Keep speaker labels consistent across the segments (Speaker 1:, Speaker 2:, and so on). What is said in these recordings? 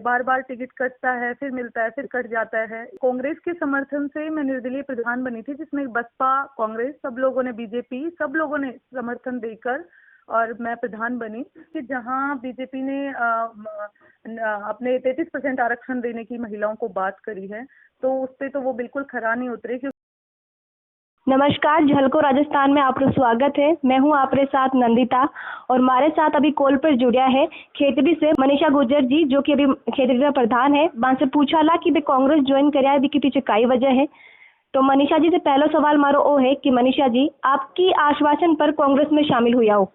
Speaker 1: बार बार ticket कटता है, फिर मिलता है, फिर कट जाता है। कांग्रेस के समर्थन से मैं निर्दलीय प्रधान बनी थी, जिसमें बसपा, कांग्रेस, सब लोगों ने, बीजेपी, सब लोगों ने समर्थन देकर और मैं प्रधान बनी। कि जहां बीजेपी ने अपने 33% आरक्षण देने की महिलाओं को बात करी है, तो उस पे तो वो बिल्कुल खरा नहीं उतरे।
Speaker 2: नमस्कार, झलको राजस्थान में आपका स्वागत है। मैं हूं आपके साथ नंदिता और हमारे साथ अभी कॉल पर जुड़ा है खेतड़ी से मनीषा गुर्जर जी, जो कि अभी खेतड़ी का प्रधान है। वहां से पूछा ला कि वे कांग्रेस ज्वाइन कराया भी के पीछे काई वजह है। तो मनीषा जी से पहला सवाल मारो वो है कि मनीषा जी, आपकी आश्वासन पर कांग्रेस में शामिल हुआ हो?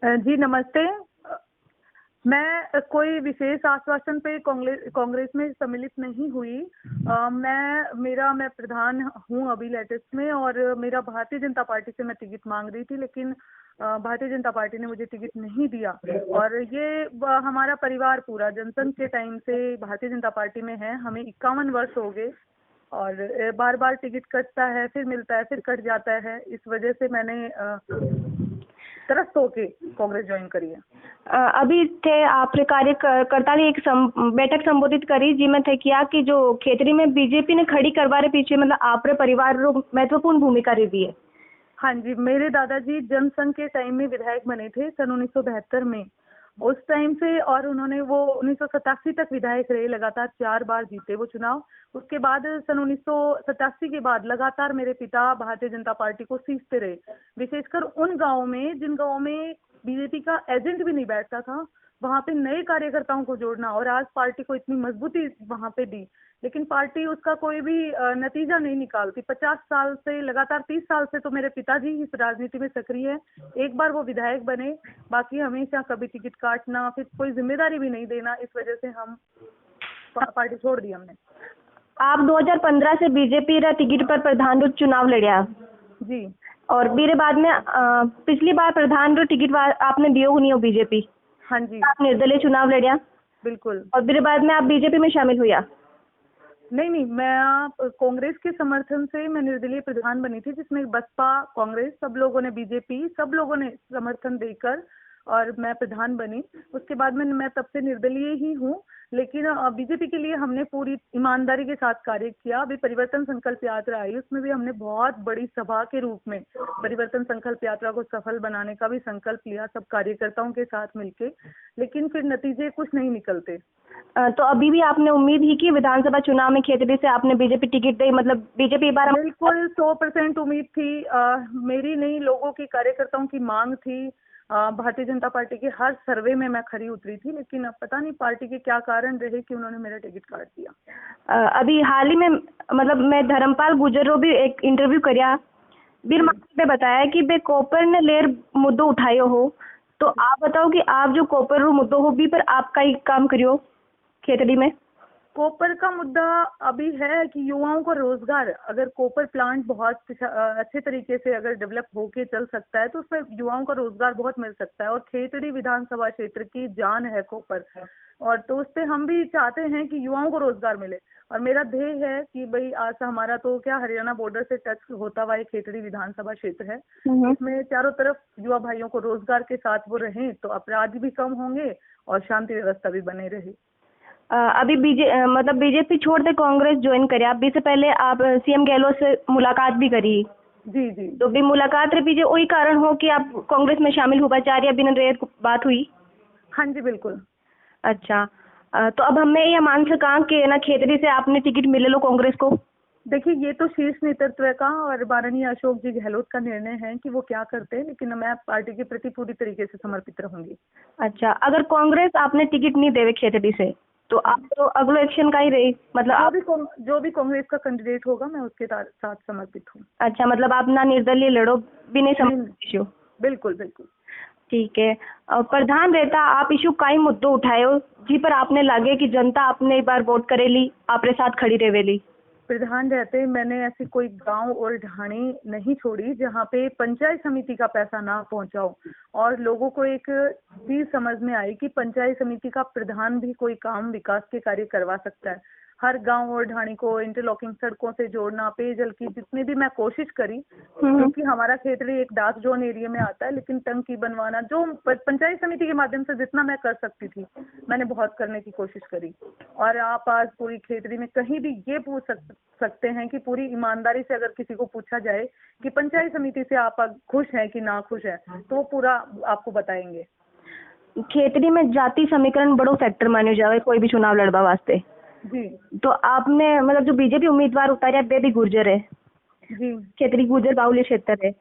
Speaker 1: जी नमस्ते। मैं कोई विशेष आश्वासन पे कांग्रेस में सम्मिलित नहीं हुई। मैं प्रधान हूँ अभी लेटेस्ट में, और मेरा भारतीय जनता पार्टी से मैं टिकट मांग रही थी, लेकिन भारतीय जनता पार्टी ने मुझे टिकट नहीं दिया। और ये हमारा परिवार पूरा जनसंघ के टाइम से भारतीय जनता पार्टी में है। हमें 51 वर्ष हो गए और बार बार टिकट कटता है, फिर मिलता है, फिर कट जाता है। इस वजह से मैंने त्रस्त होके कांग्रेस ज्वाइन करी है।
Speaker 2: अभी थे आपने कार्यकर्ता ने एक बैठक संबोधित करी जिसमें थे किया कि जो खेतड़ी में बीजेपी ने खड़ी करवाने पीछे मतलब आपरे परिवार रो महत्वपूर्ण भूमिका रही है।
Speaker 1: हाँ जी, मेरे दादाजी जनसंघ के टाइम में विधायक बने थे सन 1972 में। उस टाइम से, और उन्होंने वो 1987 तक विधायक रहे, लगातार 4 बार जीते वो चुनाव। उसके बाद सन 1987 के बाद लगातार मेरे पिता भारतीय जनता पार्टी को सींचते रहे, विशेषकर उन गाँव में जिन गाँव में बीजेपी का एजेंट भी नहीं बैठता था, वहां पे नए कार्यकर्ताओं को जोड़ना। और आज पार्टी को इतनी मजबूती वहां पे दी, लेकिन पार्टी उसका कोई भी नतीजा नहीं निकालती। 50 साल से, लगातार 30 साल से तो मेरे पिताजी इस राजनीति में सक्रिय है। एक बार वो विधायक बने, बाकी हमेशा कभी टिकट काटना, फिर कोई जिम्मेदारी भी नहीं देना, इस वजह से हम पार्टी छोड़ दी हमने।
Speaker 2: आप 2015 से बीजेपी रा टिकट पर प्रधान रो चुनाव लड़िया
Speaker 1: जी,
Speaker 2: और मेरे बाद में पिछली बार प्रधान रो टिकट आपने दियो नहीं हो बीजेपी।
Speaker 1: हाँ जी,
Speaker 2: आप निर्दलीय चुनाव लड़िया
Speaker 1: बिल्कुल।
Speaker 2: और मेरे बाद में आप बीजेपी में शामिल हुआ?
Speaker 1: नहीं, मैं कांग्रेस के समर्थन से मैं निर्दलीय प्रधान बनी थी, जिसमें बसपा, कांग्रेस, सब लोगों ने, बीजेपी, सब लोगों ने समर्थन देकर और मैं प्रधान बनी। उसके बाद में मैं तब से निर्दलीय ही हूँ, लेकिन बीजेपी के लिए हमने पूरी ईमानदारी के साथ कार्य किया। अभी परिवर्तन संकल्प यात्रा आई, उसमें भी हमने बहुत बड़ी सभा के रूप में परिवर्तन संकल्प यात्रा को सफल बनाने का भी संकल्प लिया, सब कार्यकर्ताओं के साथ मिलके, लेकिन फिर नतीजे कुछ नहीं निकलते।
Speaker 2: तो अभी भी आपने उम्मीद ही की विधानसभा चुनाव में खेतड़ी से आपने बीजेपी टिकट दी, मतलब बीजेपी बार?
Speaker 1: बिल्कुल 100% उम्मीद थी। मेरी नहीं, लोगों की, कार्यकर्ताओं की मांग थी। भारतीय जनता पार्टी के हर सर्वे में मैं खरी उतरी थी, लेकिन अब पता नहीं पार्टी के क्या कारण रहे कि उन्होंने मेरा टिकट काट दिया।
Speaker 2: अभी हाल ही में मतलब मैं धर्मपाल गुर्जर रो भी एक इंटरव्यू करया, बीर ने बताया कि बे कोपर ने लेर मुद्दों उठायो हो। तो आप बताओ कि आप जो कोपर रो मुद्दों हो भी पर आप का ही काम करियो खेतड़ी में?
Speaker 1: कोपर का मुद्दा अभी है कि युवाओं को रोजगार, अगर कोपर प्लांट बहुत अच्छे तरीके से अगर डेवलप होके चल सकता है, तो उसमें युवाओं का रोजगार बहुत मिल सकता है। और खेतड़ी विधानसभा क्षेत्र की जान है कोपर, और तो उस पे हम भी चाहते हैं कि युवाओं को रोजगार मिले। और मेरा ध्येय है कि भाई, आज हमारा तो क्या हरियाणा बॉर्डर से टच होता हुआ एक खेतड़ी विधानसभा क्षेत्र है, इसमें चारों तरफ युवा भाइयों को रोजगार के साथ वो रहें, तो अपराध भी कम होंगे और शांति व्यवस्था भी बने रहे।
Speaker 2: अभी मतलब बीजेपी छोड़ दे कांग्रेस ज्वाइन करे, अभी से पहले आप सीएम गहलोत से मुलाकात भी करी।
Speaker 1: जी जी।
Speaker 2: तो भी मुलाकात रे पीछे वही कारण हो कि आप कांग्रेस में शामिल हुआ चाह रही, बिना रेत बात हुई?
Speaker 1: हाँ जी, बिल्कुल।
Speaker 2: अच्छा, तो अब हमें ये मान सका कि ना खेतड़ी से आपने टिकट मिले लो कांग्रेस को?
Speaker 1: देखिए, ये तो शीर्ष नेतृत्व का और माननीय अशोक जी गहलोत का निर्णय है कि वो क्या करते हैं, लेकिन मैं पार्टी के प्रति पूरी तरीके से समर्पित रहूंगी।
Speaker 2: अच्छा, अगर कांग्रेस आपने टिकट नहीं देवे खेतड़ी से, तो आप तो अगले इलेक्शन का ही रही, मतलब
Speaker 1: जो भी कांग्रेस का कैंडिडेट होगा, मैं उसके साथ समर्पित हूँ।
Speaker 2: अच्छा, मतलब आप ना निर्दलीय लड़ो भी नहीं समझ?
Speaker 1: बिल्कुल बिल्कुल।
Speaker 2: ठीक है। प्रधान रहता आप इशू कई मुद्दों उठाए जी पर आपने लगे कि जनता आपने एक बार वोट करेली, आपके साथ खड़ी रहेली?
Speaker 1: प्रधान रहते मैंने ऐसी कोई गांव और ढाणी नहीं छोड़ी जहां पे पंचायत समिति का पैसा ना पहुंचाओ, और लोगों को एक चीज समझ में आई कि पंचायत समिति का प्रधान भी कोई काम, विकास के कार्य करवा सकता है। हर गांव और ढाणी को इंटरलॉकिंग सड़कों से जोड़ना, पेयजल की जितनी भी मैं कोशिश करी, क्योंकि हमारा खेतड़ी एक डार्क जोन एरिया में आता है, लेकिन टंकी बनवाना जो पंचायत समिति के माध्यम से जितना मैं कर सकती थी मैंने बहुत करने की कोशिश करी। और आप आज पूरी खेतड़ी में कहीं भी ये पूछ सकते हैं कि पूरी ईमानदारी से अगर किसी को पूछा जाए कि पंचायत समिति से आप खुश हैं कि ना खुश है, तो वो पूरा आपको बताएंगे।
Speaker 2: खेतड़ी में जाति समीकरण बड़ो फैक्टर मान्यो जावे कोई भी चुनाव लड़वा वास्ते
Speaker 1: जी।
Speaker 2: तो आपने मतलब जो बीजेपी उम्मीदवार उतारे वे भी गुर्जर है
Speaker 1: जी,
Speaker 2: खेतड़ी गुर्जर बाहुल्य क्षेत्र है।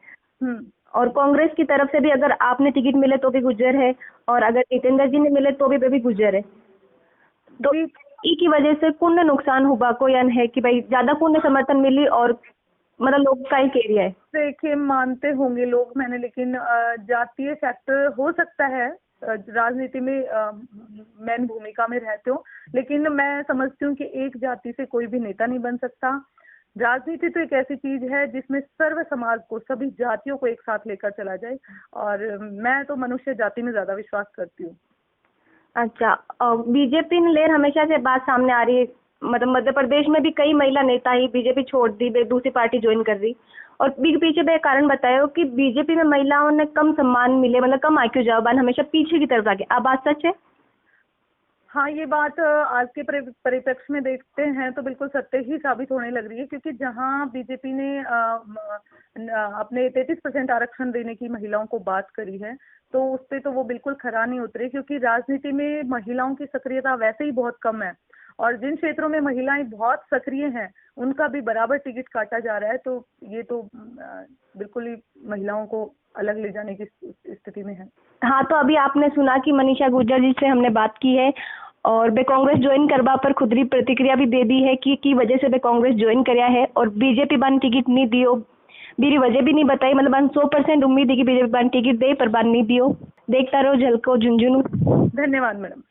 Speaker 2: और कांग्रेस की तरफ से भी अगर आपने टिकट मिले तो भी गुर्जर है, और अगर जितेंद्र जी ने मिले तो भी वे भी गुर्जर है। तो ई की वजह से कुंड नुकसान हुआ कोई अन है कि भाई ज्यादा कुंड समर्थन मिली और मतलब लोग का ही एरिया है।
Speaker 1: देखिए मानते होंगे लोग मैंने, लेकिन जातीय फैक्टर हो सकता है, राजनीति में मेन भूमिका में रहते हो, लेकिन मैं समझती हूँ कि एक जाति से कोई भी नेता नहीं बन सकता। राजनीति तो एक ऐसी चीज है जिसमें सर्व समाज को, सभी जातियों को एक साथ लेकर चला जाए, और मैं तो मनुष्य जाति में ज्यादा विश्वास करती हूँ।
Speaker 2: अच्छा, बीजेपी ने लेर हमेशा से बात सामने आ रही है, मतलब मध्य प्रदेश में भी कई महिला नेता ही बीजेपी छोड़ दी, दूसरी पार्टी ज्वाइन कर दी, और पीछे भी एक कारण बताया कि बीजेपी में महिलाओं ने कम सम्मान मिले, मतलब कम आईक्यू जवाबान हमेशा पीछे की तरफ आगे। अब बात सच है?
Speaker 1: हाँ, ये बात आज के परिप्रेक्ष्य में देखते हैं तो बिल्कुल सत्य ही साबित होने लग रही है, क्योंकि जहाँ बीजेपी ने अपने 33% आरक्षण देने की महिलाओं को बात करी है, तो उस पे तो वो बिल्कुल खरा नहीं उतरे, क्योंकि राजनीति में महिलाओं की सक्रियता वैसे ही बहुत कम है, और जिन क्षेत्रों में महिलाएं बहुत सक्रिय हैं उनका भी बराबर टिकट काटा जा रहा है। तो ये तो बिल्कुल ही महिलाओं को अलग ले जाने की स्थिति में है।
Speaker 2: हाँ, तो अभी आपने सुना कि मनीषा गुर्जर जी से हमने बात की है और वे कांग्रेस ज्वाइन करवा पर खुद ही प्रतिक्रिया भी दे दी है कि वजह से वे कांग्रेस ज्वाइन कराया है, और बीजेपी बान टिकट नहीं दियो, मेरी वजह भी नहीं बताई, मतलब 100% उम्मीद है कि बीजेपी बान टिकट दे पर बान नहीं दियो। देखता रहो झलको झुंझुनू।
Speaker 1: धन्यवाद मैडम।